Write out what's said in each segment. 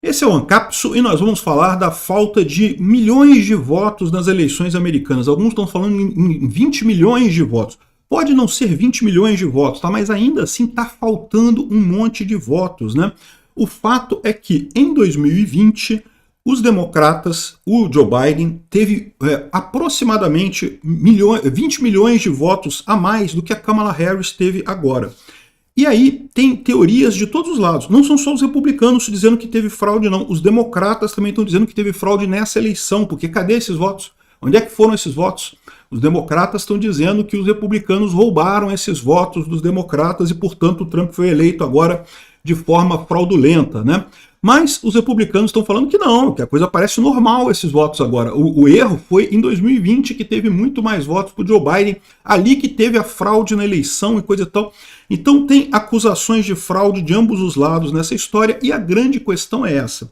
Esse é o Ancapsu e nós vamos falar da falta de milhões de votos nas eleições americanas. Alguns estão falando em 20 milhões de votos. Pode não ser 20 milhões de votos, tá? Mas ainda assim está faltando um monte de votos, né? O fato é que em 2020 os democratas, o Joe Biden, teve aproximadamente 20 milhões de votos a mais do que a Kamala Harris teve agora. E aí tem teorias de todos os lados. Não são só os republicanos dizendo que teve fraude, não. Os democratas também estão dizendo que teve fraude nessa eleição, porque cadê esses votos? Onde é que foram esses votos? Os democratas estão dizendo que os republicanos roubaram esses votos dos democratas e, portanto, o Trump foi eleito agora de forma fraudulenta, né? Mas os republicanos estão falando que não, que a coisa parece normal esses votos agora. O erro foi em 2020, que teve muito mais votos para o Joe Biden, ali que teve a fraude na eleição e coisa e tal. Então tem acusações de fraude de ambos os lados nessa história, e a grande questão é essa.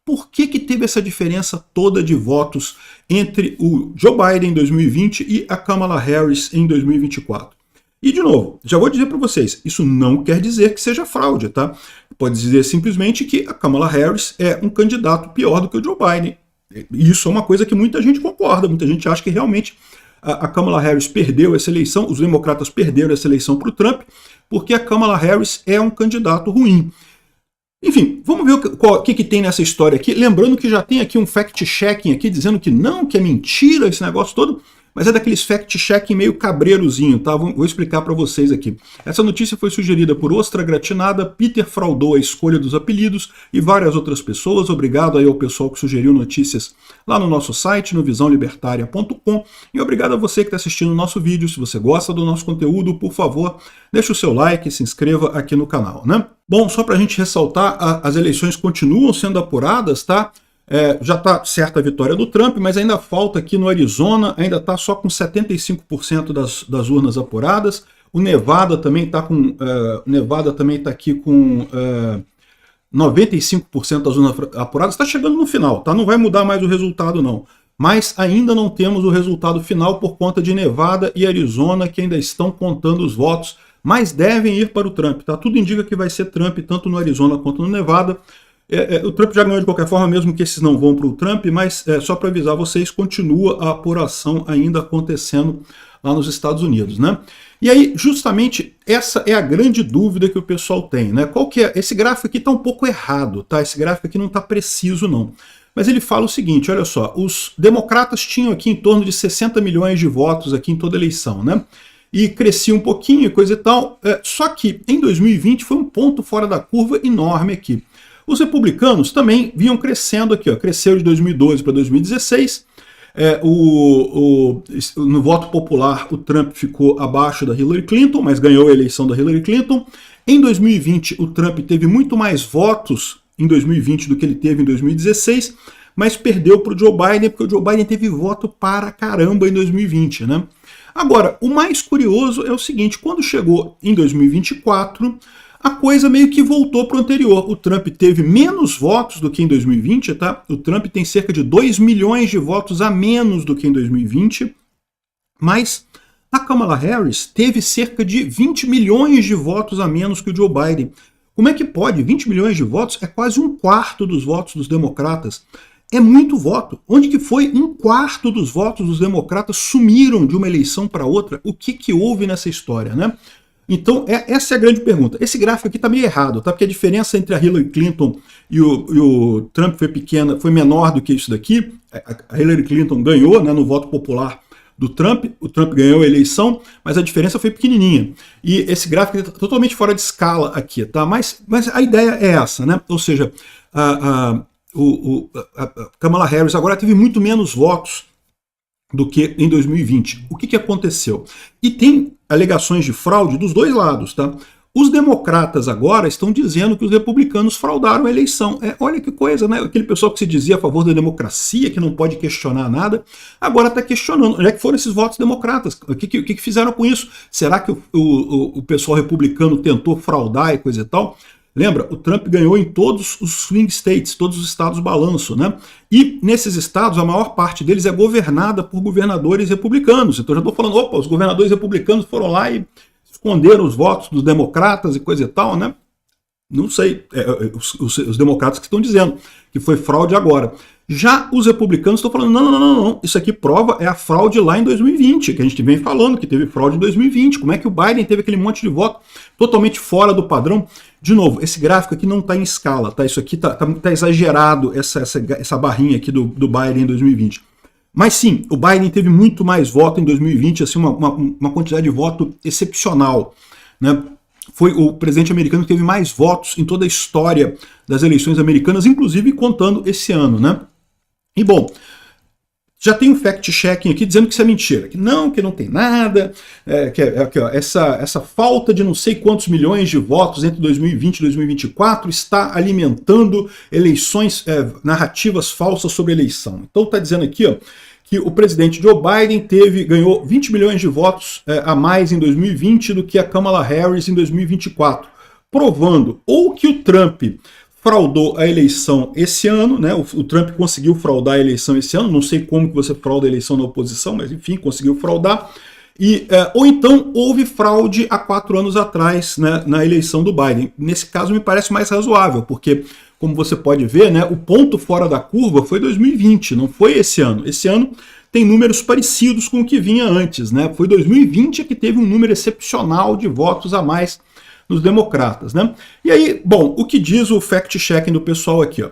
Por que teve essa diferença toda de votos entre o Joe Biden em 2020 e a Kamala Harris em 2024? E, de novo, já vou dizer para vocês, isso não quer dizer que seja fraude, tá? Pode dizer simplesmente que a Kamala Harris é um candidato pior do que o Joe Biden. Isso é uma coisa que muita gente concorda, muita gente acha que realmente a Kamala Harris perdeu essa eleição, os democratas perderam essa eleição para o Trump, porque a Kamala Harris é um candidato ruim. Enfim, vamos ver o que tem nessa história aqui. Lembrando que já tem aqui um fact-checking aqui, dizendo que não, que é mentira esse negócio todo, mas é daqueles fact-checking meio cabreirozinho, tá? Vou explicar para vocês aqui. Essa notícia foi sugerida por Ostra Gratinada, Peter fraudou a escolha dos apelidos e várias outras pessoas. Obrigado aí ao pessoal que sugeriu notícias lá no nosso site, no visãolibertaria.com, e obrigado a você que está assistindo o nosso vídeo. Se você gosta do nosso conteúdo, por favor, deixe o seu like e se inscreva aqui no canal, né? Bom, só para a gente ressaltar, as eleições continuam sendo apuradas, tá? Já está certa a vitória do Trump, mas ainda falta aqui no Arizona, ainda está só com 75% das urnas apuradas. O Nevada também está aqui com 95% das urnas apuradas. Está chegando no final, tá? Não vai mudar mais o resultado, não. Mas ainda não temos o resultado final por conta de Nevada e Arizona, que ainda estão contando os votos, mas devem ir para o Trump, tá? Tudo indica que vai ser Trump, tanto no Arizona quanto no Nevada. O Trump já ganhou de qualquer forma, mesmo que esses não vão para o Trump, mas só para avisar vocês, continua a apuração ainda acontecendo lá nos Estados Unidos, né? E aí, justamente, essa é a grande dúvida que o pessoal tem, né? Qual que é? Esse gráfico aqui está um pouco errado, tá? Esse gráfico aqui não está preciso, não. Mas ele fala o seguinte, olha só, os democratas tinham aqui em torno de 60 milhões de votos aqui em toda eleição, né? E crescia um pouquinho e coisa e tal, só que em 2020 foi um ponto fora da curva enorme aqui. Os republicanos também vinham crescendo aqui, ó, cresceu de 2012 para 2016, no voto popular o Trump ficou abaixo da Hillary Clinton, mas ganhou a eleição da Hillary Clinton. Em 2020 o Trump teve muito mais votos em 2020 do que ele teve em 2016, mas perdeu para o Joe Biden, porque o Joe Biden teve voto para caramba em 2020, né? Agora, o mais curioso é o seguinte, quando chegou em 2024, a coisa meio que voltou para o anterior. O Trump teve menos votos do que em 2020, tá? O Trump tem cerca de 2 milhões de votos a menos do que em 2020, mas a Kamala Harris teve cerca de 20 milhões de votos a menos que o Joe Biden. Como é que pode? 20 milhões de votos é quase um quarto dos votos dos democratas. É muito voto. Onde que foi? Um quarto dos votos dos democratas sumiram de uma eleição para outra. O que houve nessa história, né? Então, essa é a grande pergunta. Esse gráfico aqui está meio errado, tá? Porque a diferença entre a Hillary Clinton e o Trump foi menor do que isso daqui. A Hillary Clinton ganhou, né, no voto popular do Trump, o Trump ganhou a eleição, mas a diferença foi pequenininha. E esse gráfico está totalmente fora de escala aqui, tá? Mas a ideia é essa, né? Ou seja, a Kamala Harris agora teve muito menos votos do que em 2020. O que aconteceu? E tem alegações de fraude dos dois lados, tá? Os democratas agora estão dizendo que os republicanos fraudaram a eleição. Olha que coisa, né? Aquele pessoal que se dizia a favor da democracia, que não pode questionar nada, agora está questionando. Onde é que foram esses votos democratas? O que fizeram com isso? Será que o pessoal republicano tentou fraudar e coisa e tal? Lembra, o Trump ganhou em todos os swing states, todos os estados balanço, né? E nesses estados, a maior parte deles é governada por governadores republicanos. Então eu já estou falando, opa, os governadores republicanos foram lá e esconderam os votos dos democratas e coisa e tal, né? Não sei, os democratas que estão dizendo que foi fraude agora. Já os republicanos estão falando, não, isso aqui prova é a fraude lá em 2020, que a gente vem falando que teve fraude em 2020, como é que o Biden teve aquele monte de voto totalmente fora do padrão? De novo, esse gráfico aqui não está em escala, tá? Isso aqui tá exagerado, essa barrinha aqui do Biden em 2020. Mas sim, o Biden teve muito mais voto em 2020, assim, uma quantidade de voto excepcional, né? Foi o presidente americano que teve mais votos em toda a história das eleições americanas, inclusive contando esse ano, né? E bom, já tem um fact-checking aqui dizendo que isso é mentira, que não tem nada, essa falta de não sei quantos milhões de votos entre 2020 e 2024 está alimentando eleições, narrativas falsas sobre eleição. Então está dizendo aqui, ó, que o presidente Joe Biden ganhou 20 milhões de votos a mais em 2020 do que a Kamala Harris em 2024, provando ou que o Trump fraudou a eleição esse ano, né? O Trump conseguiu fraudar a eleição esse ano, não sei como que você frauda a eleição na oposição, mas enfim, conseguiu fraudar. Ou então houve fraude há 4 anos atrás, né, na eleição do Biden. Nesse caso me parece mais razoável, porque, como você pode ver, né, o ponto fora da curva foi 2020, não foi esse ano. Esse ano tem números parecidos com o que vinha antes, né? Foi 2020 que teve um número excepcional de votos a mais nos democratas, né? E aí, bom, o que diz o fact-checking do pessoal aqui, ó?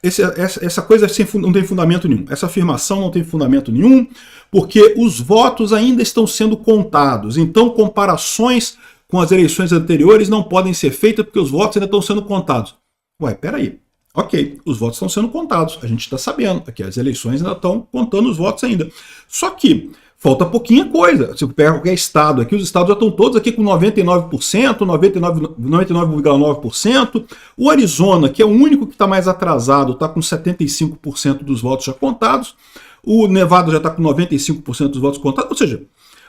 Essa coisa não tem fundamento nenhum. Essa afirmação não tem fundamento nenhum, porque os votos ainda estão sendo contados. Então, comparações com as eleições anteriores não podem ser feitas porque os votos ainda estão sendo contados. Ué, peraí. Ok, os votos estão sendo contados. A gente está sabendo que as eleições ainda estão contando os votos ainda. Só que falta pouquinha coisa. Se você pega qualquer estado aqui, os estados já estão todos aqui com 99%, 99,9%. O Arizona, que é o único que está mais atrasado, está com 75% dos votos já contados. O Nevada já está com 95% dos votos contados. Ou seja,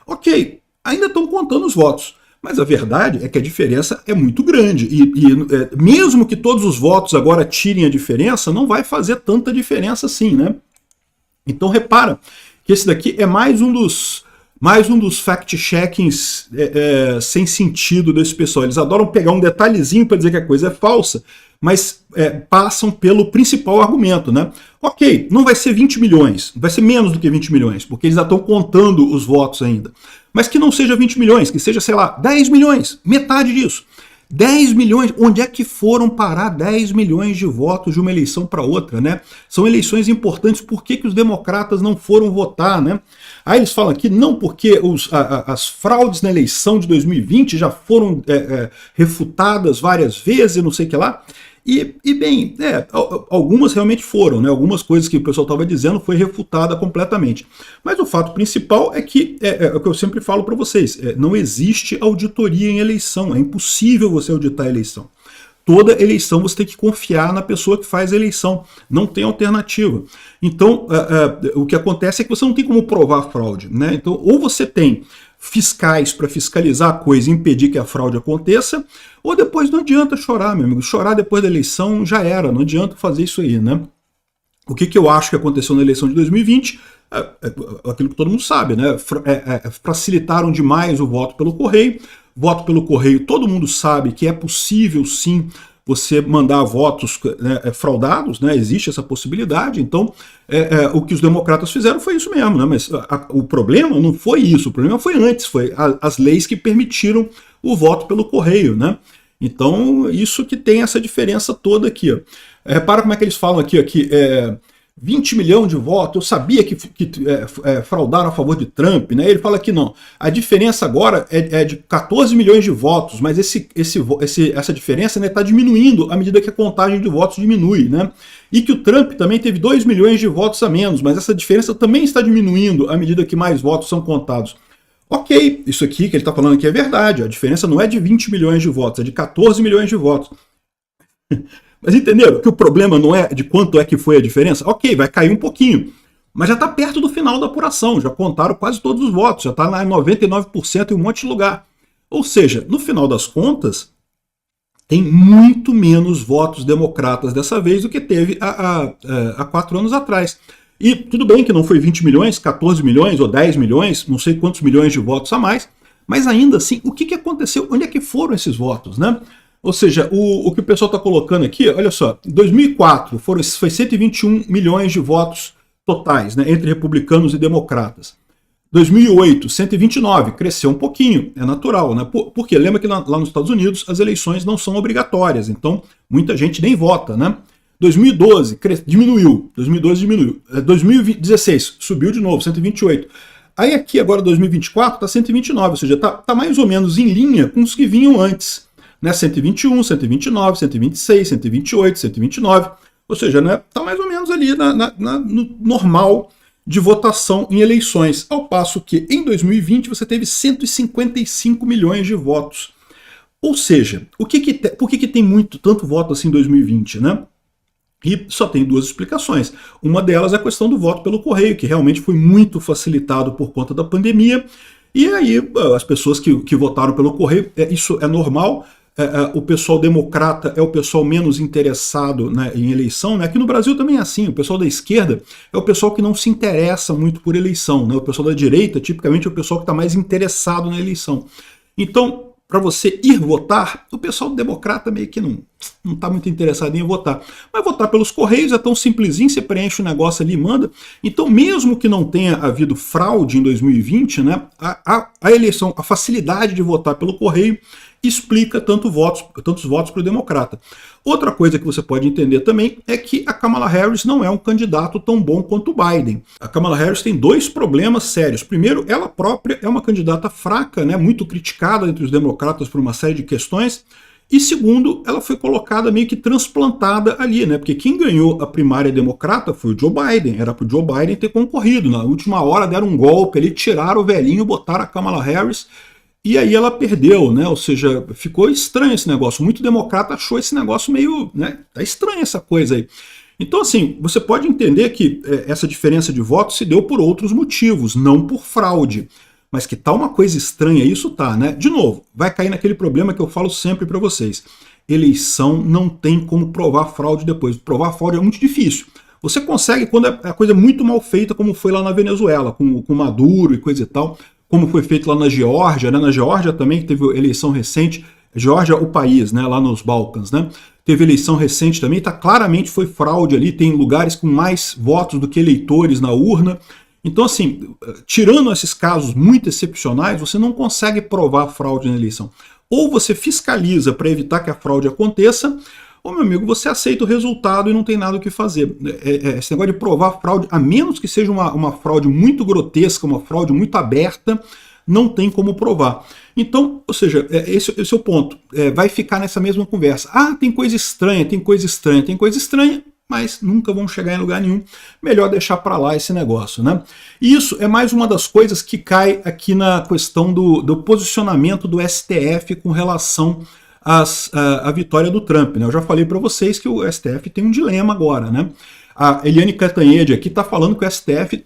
ok, ainda estão contando os votos. Mas a verdade é que a diferença é muito grande. Mesmo que todos os votos agora tirem a diferença, não vai fazer tanta diferença assim, né? Então repara que esse daqui é mais um dos fact-checkings sem sentido desse pessoal. Eles adoram pegar um detalhezinho para dizer que a coisa é falsa, mas passam pelo principal argumento, né? Ok, não vai ser 20 milhões, vai ser menos do que 20 milhões, porque eles já estão contando os votos ainda. Mas que não seja 20 milhões, que seja, sei lá, 10 milhões, metade disso. 10 milhões, onde é que foram parar 10 milhões de votos de uma eleição para outra, né? São eleições importantes, por que os democratas não foram votar, né? Aí eles falam aqui, não, porque as fraudes na eleição de 2020 já foram refutadas várias vezes, não sei o que lá. Bem, algumas realmente foram, né? Algumas coisas que o pessoal estava dizendo foi refutada completamente. Mas o fato principal é que, é o que eu sempre falo para vocês, não existe auditoria em eleição, é impossível você auditar a eleição. Toda eleição você tem que confiar na pessoa que faz a eleição, não tem alternativa. Então, o que acontece é que você não tem como provar fraude, né? Então, ou você tem fiscais para fiscalizar a coisa e impedir que a fraude aconteça, ou depois não adianta chorar, meu amigo. Chorar depois da eleição já era, não adianta fazer isso aí, né? O que eu acho que aconteceu na eleição de 2020? Aquilo que todo mundo sabe, né? Facilitaram demais o voto pelo correio. Voto pelo correio, todo mundo sabe que é possível sim você mandar votos fraudados, né? Existe essa possibilidade. Então, o que os democratas fizeram foi isso mesmo, né? Mas o problema não foi isso, o problema foi antes, foi as leis que permitiram o voto pelo correio, né? Então, isso que tem essa diferença toda aqui, ó. Repara como é que eles falam aqui, 20 milhões de votos, eu sabia que fraudaram a favor de Trump, né? Ele fala que não. A diferença agora é de 14 milhões de votos, mas essa diferença está diminuindo à medida que a contagem de votos diminui, né? E que o Trump também teve 2 milhões de votos a menos, mas essa diferença também está diminuindo à medida que mais votos são contados. Ok, isso aqui que ele está falando aqui é verdade, a diferença não é de 20 milhões de votos, é de 14 milhões de votos. Mas entenderam que o problema não é de quanto é que foi a diferença? Ok, vai cair um pouquinho, mas já está perto do final da apuração, já contaram quase todos os votos, já está lá em 99% em um monte de lugar. Ou seja, no final das contas, tem muito menos votos democratas dessa vez do que teve há 4 anos atrás. E tudo bem que não foi 20 milhões, 14 milhões ou 10 milhões, não sei quantos milhões de votos a mais, mas ainda assim, o que aconteceu? Onde é que foram esses votos, né? Ou seja, o que o pessoal está colocando aqui, olha só, em 2004 foi 121 milhões de votos totais, né, entre republicanos e democratas. 2008, 129, cresceu um pouquinho, é natural, né? Porque lembra que lá nos Estados Unidos as eleições não são obrigatórias, então muita gente nem vota, né? 2012 diminuiu, 2016 subiu de novo, 128. Aí aqui agora 2024 está 129, ou seja, tá mais ou menos em linha com os que vinham antes, né? 121, 129, 126, 128, 129, ou seja, né? Tá mais ou menos ali no normal de votação em eleições, ao passo que em 2020 você teve 155 milhões de votos. Ou seja, por que tem tanto voto assim em 2020, né? E só tem duas explicações. Uma delas é a questão do voto pelo correio, que realmente foi muito facilitado por conta da pandemia, e aí as pessoas que votaram pelo correio, isso é normal. O pessoal democrata é o pessoal menos interessado, né, em eleição, né? Aqui no Brasil também é assim, o pessoal da esquerda é o pessoal que não se interessa muito por eleição, né? O pessoal da direita, tipicamente, é o pessoal que está mais interessado na eleição. Então, para você ir votar, o pessoal democrata meio que não está muito interessado em votar. Mas votar pelos correios é tão simplesinho, você preenche o negócio ali e manda. Então, mesmo que não tenha havido fraude em 2020, né, a eleição, a facilidade de votar pelo correio explica tantos votos para o democrata. Outra coisa que você pode entender também é que a Kamala Harris não é um candidato tão bom quanto o Biden. A Kamala Harris tem dois problemas sérios. Primeiro, ela própria é uma candidata fraca, né, muito criticada entre os democratas por uma série de questões. E segundo, ela foi colocada meio que transplantada ali, né? Porque quem ganhou a primária democrata foi o Joe Biden. Era para o Joe Biden ter concorrido. Na última hora deram um golpe ali, tiraram o velhinho, botaram a Kamala Harris. E aí ela perdeu, né? Ou seja, ficou estranho esse negócio. Muito democrata achou esse negócio meio, né? Tá estranho essa coisa aí. Então, assim, você pode entender que essa diferença de votos se deu por outros motivos, não por fraude. Mas que tá uma coisa estranha isso, tá, né? De novo, vai cair naquele problema que eu falo sempre para vocês. Eleição não tem como provar fraude depois. Provar fraude é muito difícil. Você consegue quando a coisa é muito mal feita, como foi lá na Venezuela, com Maduro e coisa e tal, como foi feito lá na Geórgia, né? Na Geórgia também teve eleição recente, Geórgia, o país, né? Lá nos Balcãs, né? Teve eleição recente também, tá claramente foi fraude ali, tem lugares com mais votos do que eleitores na urna. Então, assim, tirando esses casos muito excepcionais, você não consegue provar fraude na eleição. Ou você fiscaliza para evitar que a fraude aconteça, ou, meu amigo, você aceita o resultado e não tem nada o que fazer. Esse negócio de provar fraude, a menos que seja uma fraude muito grotesca, uma fraude muito aberta, não tem como provar. Então, ou seja, esse é o ponto. Vai ficar nessa mesma conversa. Ah, tem coisa estranha, tem coisa estranha, tem coisa estranha, mas nunca vão chegar em lugar nenhum. Melhor deixar para lá esse negócio, né? E isso é mais uma das coisas que cai aqui na questão do posicionamento do STF com relação à vitória do Trump, né? Eu já falei para vocês que o STF tem um dilema agora, né? A Eliane Cantanhede aqui está falando que o STF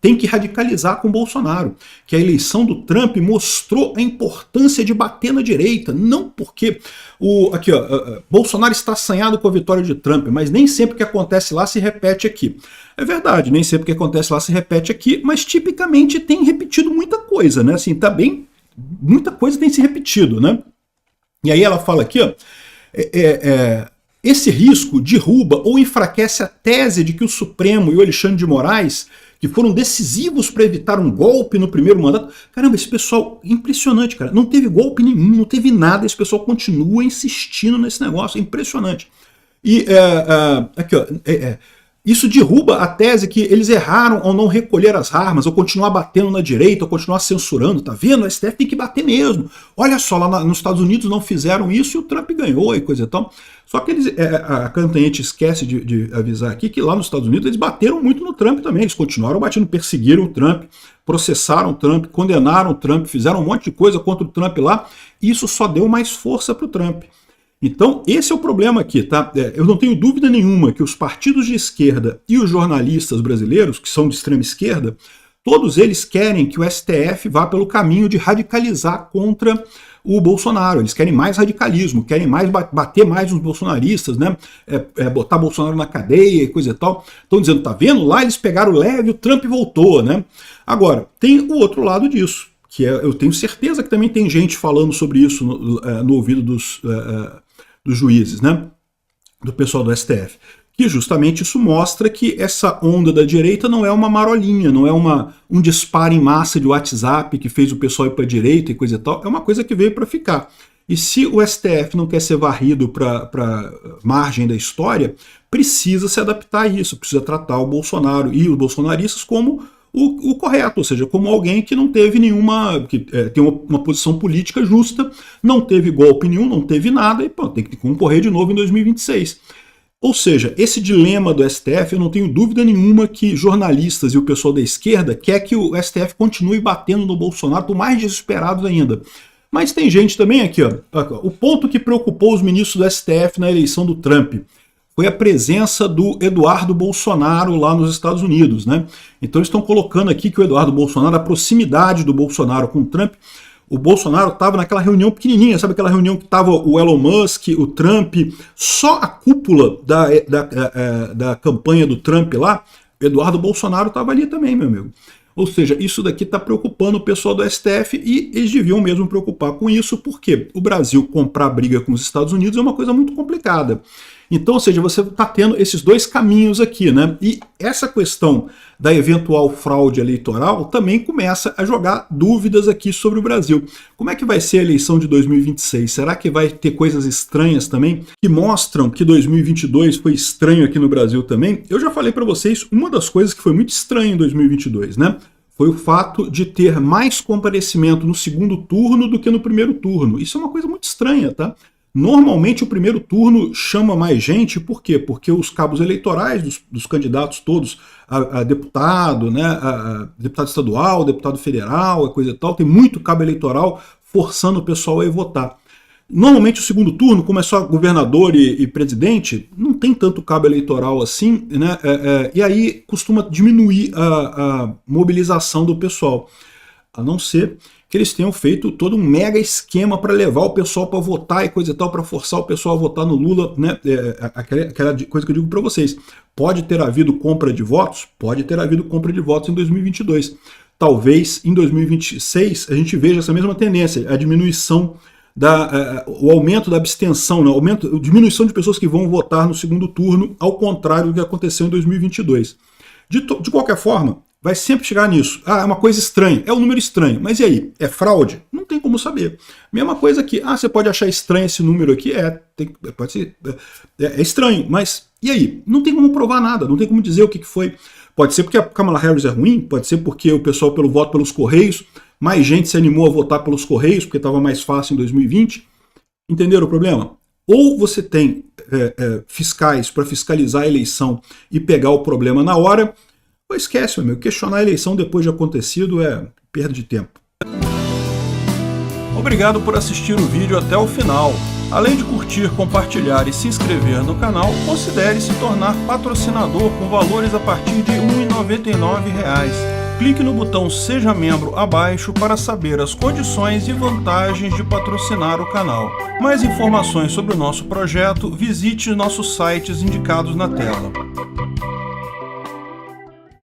tem que radicalizar com o Bolsonaro, que a eleição do Trump mostrou a importância de bater na direita, não porque Bolsonaro está assanhado com a vitória de Trump, mas nem sempre o que acontece lá se repete aqui. É verdade, nem sempre o que acontece lá se repete aqui, mas tipicamente tem repetido muita coisa, né? Assim, muita coisa tem se repetido, né? E aí ela fala aqui, ó, esse risco derruba ou enfraquece a tese de que o Supremo e o Alexandre de Moraes, que foram decisivos para evitar um golpe no primeiro mandato. Caramba, esse pessoal, impressionante, cara. Não teve golpe nenhum, não teve nada, esse pessoal continua insistindo nesse negócio, é impressionante. E aqui, ó, isso derruba a tese que eles erraram ao não recolher as armas, ou continuar batendo na direita, ou continuar censurando. Tá vendo? O STF tem que bater mesmo. Olha só, lá nos Estados Unidos não fizeram isso e o Trump ganhou e coisa e tal. Só que a Cantanhete esquece de avisar aqui que lá nos Estados Unidos eles bateram muito no Trump também. Eles continuaram batendo, perseguiram o Trump, processaram o Trump, condenaram o Trump, fizeram um monte de coisa contra o Trump lá. E isso só deu mais força para o Trump. Então, esse é o problema aqui, tá? Eu não tenho dúvida nenhuma que os partidos de esquerda e os jornalistas brasileiros, que são de extrema esquerda, todos eles querem que o STF vá pelo caminho de radicalizar contra o Bolsonaro. Eles querem mais radicalismo, querem mais bater mais nos bolsonaristas, né? Botar Bolsonaro na cadeia e coisa e tal. Estão dizendo, tá vendo? Lá eles pegaram leve, o Trump voltou, né? Agora, tem o outro lado disso, que eu tenho certeza que também tem gente falando sobre isso no ouvido dos juízes, né? Do pessoal do STF. Que justamente isso mostra que essa onda da direita não é uma marolinha, não é um disparo em massa de WhatsApp que fez o pessoal ir para a direita e coisa e tal, é uma coisa que veio para ficar. E se o STF não quer ser varrido para margem da história, precisa se adaptar a isso, precisa tratar o Bolsonaro e os bolsonaristas como o correto, ou seja, como alguém que não teve que tem uma posição política justa, não teve golpe nenhum, não teve nada, e pô, tem que concorrer de novo em 2026. Ou seja, esse dilema do STF, eu não tenho dúvida nenhuma que jornalistas e o pessoal da esquerda quer que o STF continue batendo no Bolsonaro, por mais desesperados ainda. Mas tem gente também aqui, ó, o ponto que preocupou os ministros do STF na eleição do Trump foi a presença do Eduardo Bolsonaro lá nos Estados Unidos, né? Então eles estão colocando aqui que o Eduardo Bolsonaro, a proximidade do Bolsonaro com o Trump, o Bolsonaro estava naquela reunião pequenininha, sabe aquela reunião que estava o Elon Musk, o Trump, só a cúpula da campanha do Trump lá, o Eduardo Bolsonaro estava ali também, meu amigo. Ou seja, isso daqui está preocupando o pessoal do STF e eles deviam mesmo preocupar com isso, porque o Brasil comprar briga com os Estados Unidos é uma coisa muito complicada. Então, ou seja, você está tendo esses dois caminhos aqui, né? E essa questão da eventual fraude eleitoral também começa a jogar dúvidas aqui sobre o Brasil. Como é que vai ser a eleição de 2026? Será que vai ter coisas estranhas também que mostram que 2022 foi estranho aqui no Brasil também? Eu já falei para vocês uma das coisas que foi muito estranha em 2022, né? Foi o fato de ter mais comparecimento no segundo turno do que no primeiro turno. Isso é uma coisa muito estranha, tá? Normalmente o primeiro turno chama mais gente, por quê? Porque os cabos eleitorais dos candidatos todos, a deputado, né, a deputado estadual, deputado federal, coisa e tal, tem muito cabo eleitoral forçando o pessoal a ir votar. Normalmente o segundo turno, como é só governador e presidente, não tem tanto cabo eleitoral assim, né, e aí costuma diminuir a mobilização do pessoal, a não ser que eles tenham feito todo um mega esquema para levar o pessoal para votar e coisa e tal, para forçar o pessoal a votar no Lula, né? Aquela coisa que eu digo para vocês. Pode ter havido compra de votos? Pode ter havido compra de votos em 2022. Talvez em 2026 a gente veja essa mesma tendência, a diminuição, o aumento da abstenção, né? A diminuição de pessoas que vão votar no segundo turno, ao contrário do que aconteceu em 2022. De qualquer forma, vai sempre chegar nisso. Ah, é uma coisa estranha, é um número estranho. Mas e aí? É fraude? Não tem como saber. Mesma coisa que, você pode achar estranho esse número aqui? Pode ser, é estranho, mas e aí? Não tem como provar nada, não tem como dizer o que foi. Pode ser porque a Kamala Harris é ruim, pode ser porque o pessoal pelo voto pelos Correios, mais gente se animou a votar pelos Correios, porque estava mais fácil em 2020. Entenderam o problema? Ou você tem fiscais para fiscalizar a eleição e pegar o problema na hora, ou esquece, meu amigo, questionar a eleição depois de acontecido é perda de tempo. Obrigado por assistir o vídeo até o final. Além de curtir, compartilhar e se inscrever no canal, considere se tornar patrocinador com valores a partir de R$ 1,99. Clique no botão Seja Membro abaixo para saber as condições e vantagens de patrocinar o canal. Mais informações sobre o nosso projeto, visite nossos sites indicados na tela.